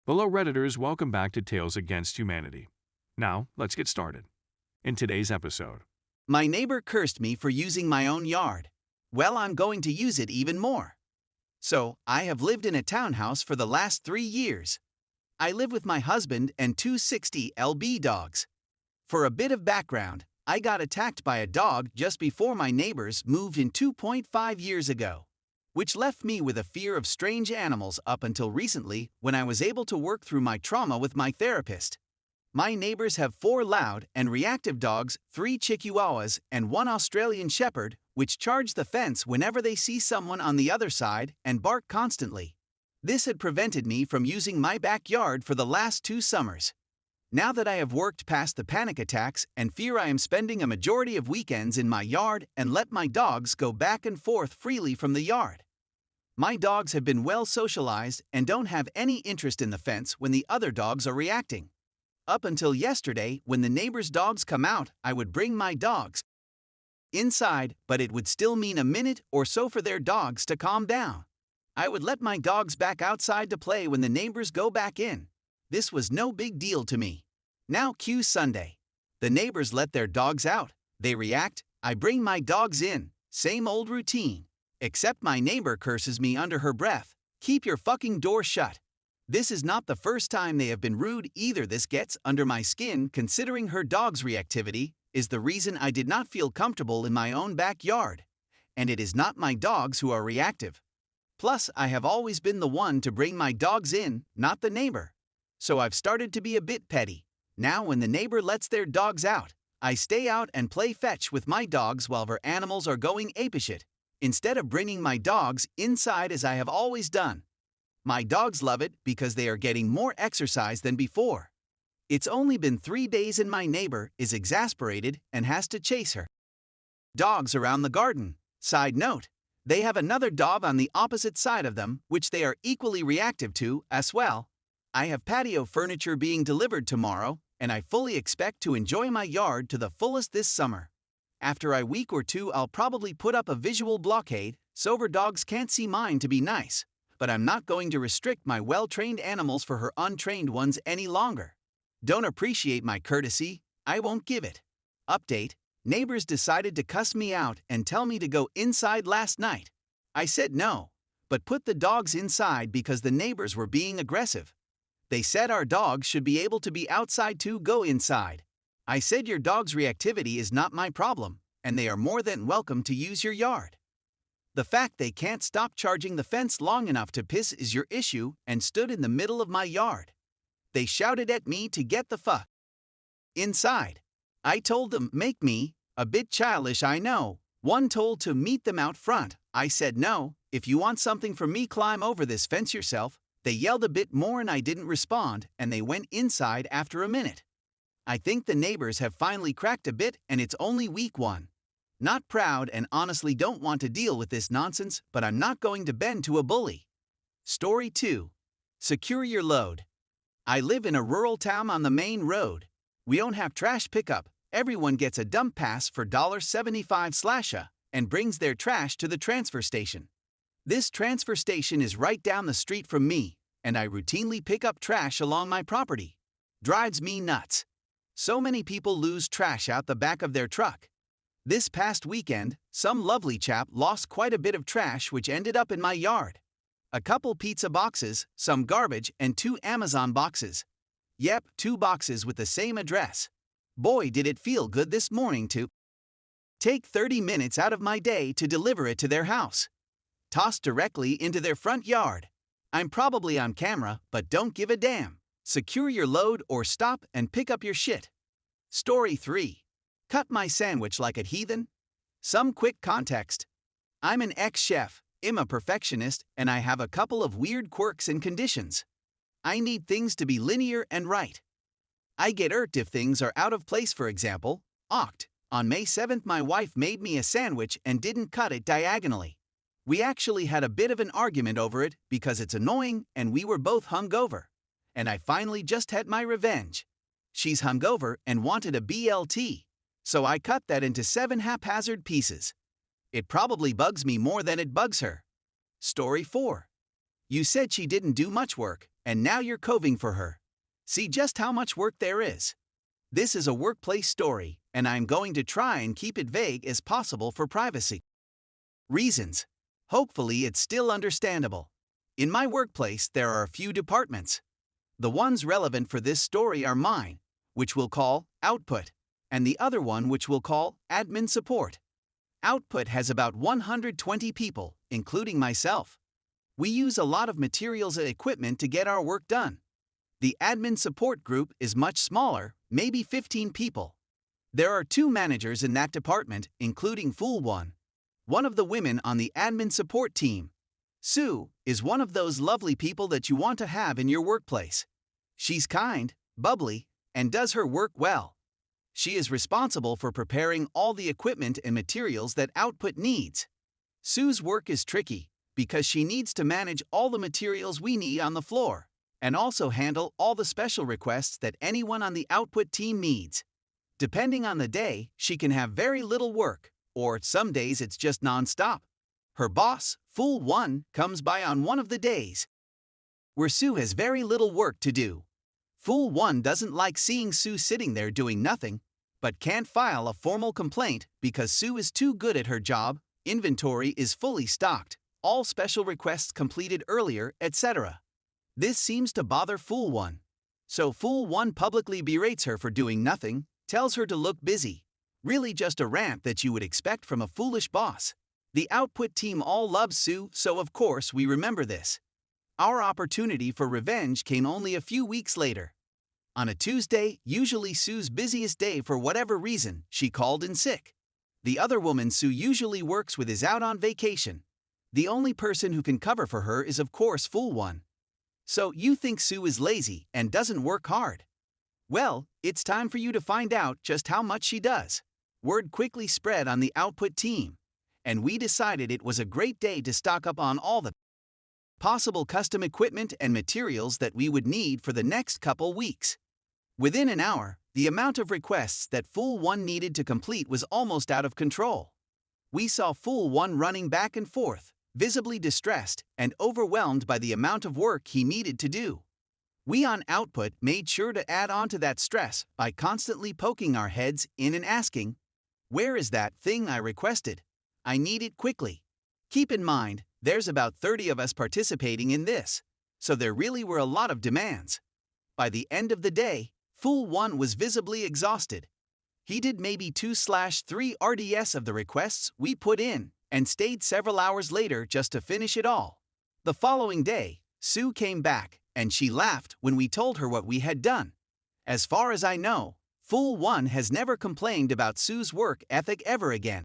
Hello Redditors, welcome back to Tales Against Humanity. Now, let's get started. In today's episode, my neighbor cursed me for using my own yard. Well, I'm going to use it even more. So, I have lived in a townhouse for the last 3 years. I live with my husband and 260 lb dogs. For a bit of background, I got attacked by a dog just before my neighbors moved in 2.5 years ago, which left me with a fear of strange animals up until recently when I was able to work through my trauma with my therapist. My neighbors have 4 loud and reactive dogs, 3 Chihuahuas, and 1 Australian Shepherd, which charge the fence whenever they see someone on the other side and bark constantly. This had prevented me from using my backyard for the last 2 summers. Now that I have worked past the panic attacks and fear, I am spending a majority of weekends in my yard and let my dogs go back and forth freely from the yard. My dogs have been well socialized and don't have any interest in the fence when the other dogs are reacting. Up until yesterday, when the neighbors' dogs come out, I would bring my dogs inside, but it would still mean a minute or so for their dogs to calm down. I would let my dogs back outside to play when the neighbors go back in. This was no big deal to me. Now cue Sunday. The neighbors let their dogs out, they react, I bring my dogs in, same old routine. Except my neighbor curses me under her breath, "Keep your fucking door shut." This is not the first time they have been rude either. This gets under my skin considering her dog's reactivity is the reason I did not feel comfortable in my own backyard. And it is not my dogs who are reactive. Plus, I have always been the one to bring my dogs in, not the neighbor. So I've started to be a bit petty. Now when the neighbor lets their dogs out, I stay out and play fetch with my dogs while her animals are going apeshit, instead of bringing my dogs inside as I have always done. My dogs love it because they are getting more exercise than before. It's only been 3 days and my neighbor is exasperated and has to chase her dogs around the garden. Side note, they have another dog on the opposite side of them, which they are equally reactive to as well. I have patio furniture being delivered tomorrow, and I fully expect to enjoy my yard to the fullest this summer. After a week or 2, I'll probably put up a visual blockade so her dogs can't see mine to be nice, but I'm not going to restrict my well-trained animals for her untrained ones any longer. Don't appreciate my courtesy? I won't give it. Update: neighbors decided to cuss me out and tell me to go inside last night. I said no, but put the dogs inside because the neighbors were being aggressive. They said our dogs should be able to be outside to go inside. I said your dog's reactivity is not my problem, and they are more than welcome to use your yard. The fact they can't stop charging the fence long enough to piss is your issue, and stood in the middle of my yard. They shouted at me to get the fuck inside. I told them, make me, a bit childish I know. One told to meet them out front. I said no, if you want something from me climb over this fence yourself. They yelled a bit more and I didn't respond, and they went inside after a minute. I think the neighbors have finally cracked a bit and it's only week 1. Not proud and honestly don't want to deal with this nonsense, but I'm not going to bend to a bully. Story 2. Secure your load. I live in a rural town on the main road. We don't have trash pickup. Everyone gets a dump pass for $75 and brings their trash to the transfer station. This transfer station is right down the street from me, and I routinely pick up trash along my property. Drives me nuts. So many people lose trash out the back of their truck. This past weekend, some lovely chap lost quite a bit of trash which ended up in my yard. A couple pizza boxes, some garbage, and 2 Amazon boxes. Yep, 2 boxes with the same address. Boy, did it feel good this morning to take 30 minutes out of my day to deliver it to their house. Tossed directly into their front yard. I'm probably on camera, but don't give a damn. Secure your load or stop and pick up your shit. Story 3. Cut my sandwich like a heathen. Some quick context. I'm an ex-chef, I'm a perfectionist, and I have a couple of weird quirks and conditions. I need things to be linear and right. I get irked if things are out of place, for example. On May 7th my wife made me a sandwich and didn't cut it diagonally. We actually had a bit of an argument over it because it's annoying and we were both hungover. And I finally just had my revenge. She's hungover and wanted a BLT, so I cut that into 7 haphazard pieces. It probably bugs me more than it bugs her. Story 4. You said she didn't do much work, and now you're coving for her. See just how much work there is. This is a workplace story, and I'm going to try and keep it vague as possible for privacy reasons. Hopefully it's still understandable. In my workplace, there are a few departments. The ones relevant for this story are mine, which we'll call Output, and the other one which we'll call Admin Support. Output has about 120 people, including myself. We use a lot of materials and equipment to get our work done. The Admin Support group is much smaller, maybe 15 people. There are 2 managers in that department, including Fool One. One of the women on the Admin Support team, Sue, is one of those lovely people that you want to have in your workplace. She's kind, bubbly, and does her work well. She is responsible for preparing all the equipment and materials that Output needs. Sue's work is tricky because she needs to manage all the materials we need on the floor and also handle all the special requests that anyone on the Output team needs. Depending on the day, she can have very little work, or some days it's just non-stop. Her boss, Fool One, comes by on one of the days where Sue has very little work to do. Fool One doesn't like seeing Sue sitting there doing nothing, but can't file a formal complaint because Sue is too good at her job, inventory is fully stocked, all special requests completed earlier, etc. This seems to bother Fool One. So Fool One publicly berates her for doing nothing, tells her to look busy. Really just a rant that you would expect from a foolish boss. The Output team all loves Sue, so of course we remember this. Our opportunity for revenge came only a few weeks later. On a Tuesday, usually Sue's busiest day for whatever reason, she called in sick. The other woman Sue usually works with is out on vacation. The only person who can cover for her is of course Fool One. So you think Sue is lazy and doesn't work hard? Well, it's time for you to find out just how much she does. Word quickly spread on the Output team, and we decided it was a great day to stock up on all the possible custom equipment and materials that we would need for the next couple weeks. Within an hour, the amount of requests that Fool One needed to complete was almost out of control. We saw Fool One running back and forth, visibly distressed and overwhelmed by the amount of work he needed to do. We on Output made sure to add on to that stress by constantly poking our heads in and asking, "Where is that thing I requested? I need it quickly." Keep in mind, there's about 30 of us participating in this, so there really were a lot of demands. By the end of the day, Fool One was visibly exhausted. He did maybe 2/3 RDS of the requests we put in and stayed several hours later just to finish it all. The following day, Sue came back, and she laughed when we told her what we had done. As far as I know, Fool One has never complained about Sue's work ethic ever again.